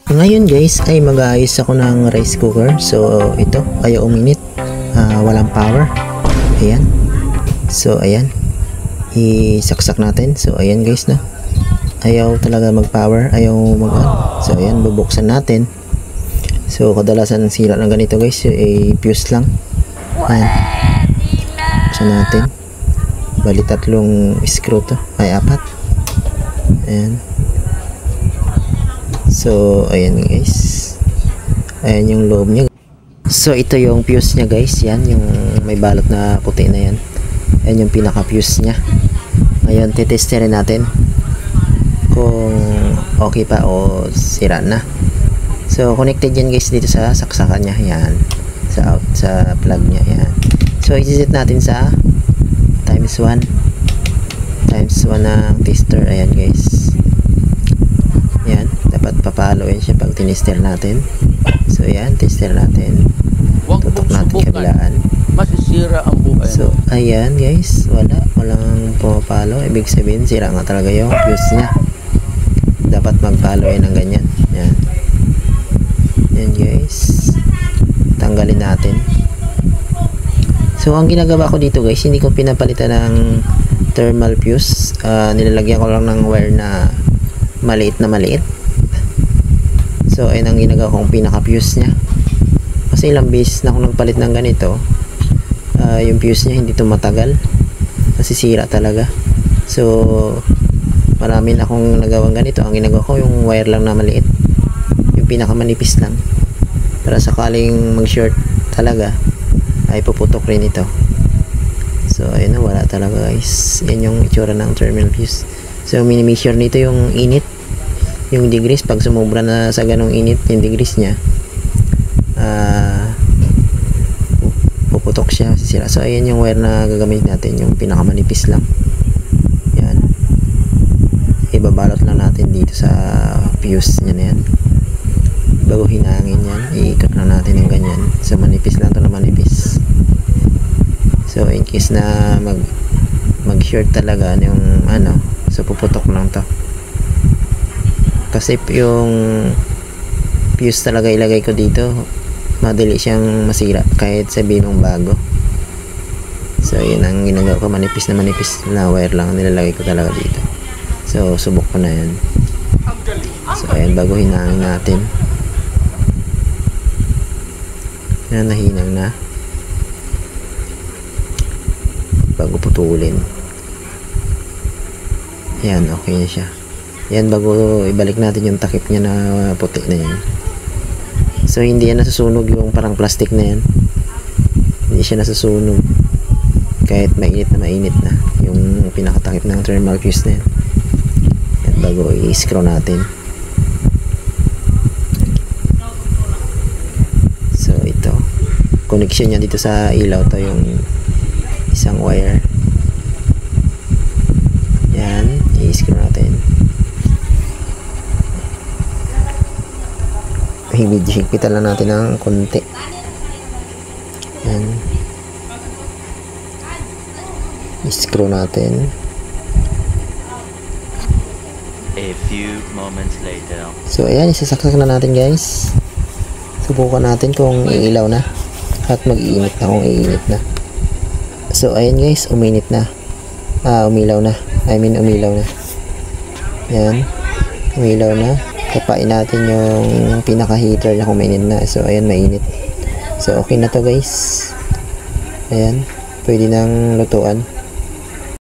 Ngayon guys ay mag-aayos ako ng rice cooker. So ito ayaw uminit, walang power. Ayan. So ayan, isaksak natin. So ayan guys na, ayaw talaga mag power, ayaw mag on. So ayan, bubuksan natin. So kadalasan sira ng ganito guys ay fuse lang. Ayan, buksan natin. Bali tatlong screw to, ay apat. Ayan. So ayan guys, ayan yung loob niya. So ito yung fuse niya guys, yan yung may balot na puti na yan. Ayan yung pinaka fuse niya. Ngayon titesterin natin kung okay pa o sira na. So connected yan guys dito sa saksakan niya, yan sa out, sa plug niya, yan. So i-set natin sa times 1 ng tester. Ayan guys, yan, dapat papaloin siya pag tinister natin. So yan, tester natin, tutok natin kabilaan, masisira ang buhay. So ayan guys, walang pumapalo. Ibig sabihin sira nga talaga yung fuse nya. Dapat magpalo yan ng ganyan. Yan, yan guys, tanggalin natin. So ang ginagawa ko dito guys, hindi ko pinapalitan ng thermal fuse. Nilalagyan ko lang ng wire na maliit. So ayun ang ginagawa kong pinaka fuse nya. Kasi ilang beses na ako nagpalit ng ganito, yung fuse nya hindi tumatagal, nasisira talaga. So marami na akong nagawang ganito. Ang ginagawa ko yung wire lang na maliit, yung pinaka manipis lang, para sakaling mag short talaga ay puputok rin ito. So ayun na, wala talaga guys. Yan yung itsura ng thermal fuse. So mini-measure nito yung init, yung degrees. Pag sumobra na sa ganong init yung degrees nya, puputok siya, sira. So ayan yung wire na gagamit natin, yung pinakamanipis lang. Yan, ibabalot lang natin dito sa fuse nya na yan. Bago hinangin yan, iikot lang natin yung ganyan. So manipis lang to, na manipis. So in case na mag short talaga yung ano, so puputok lang to. Kasi yung fuse talaga ilagay ko dito, madali siyang masira kahit sabihin mong bago. So yun ang ginagawa ko, manipis na wire lang nilalagay ko talaga dito. So subok ko na yan. So ayan, bago hinangin natin. Yan, nahinang na. Bago putulin. Yan, okay na siya. Yan, bago ibalik natin yung takip niya na puti na yan. So hindi yan nasusunog, yung parang plastic na yan. Hindi siya nasusunog kahit mainit na yung pinakatakip ng thermal fuse na yan. Yan, bago i-screw natin. So ito, connection niya dito sa ilaw to, yung isang wire. Yan, i-screw natin. Medyo higpitan lang natin ng konti. Yan, i-screw natin. A few moments later. So ayan, isasaksak na natin guys. Subukan natin kung iilaw na at mag-iinit na kung iinit na. So ayan guys, uminit na. Umilaw na. Umilaw na. Yan, umilaw na. Tapain natin yung pinaka heater na kung mainit na. So ayan, mainit. So okay na to guys. Ayan, pwede nang lutuan.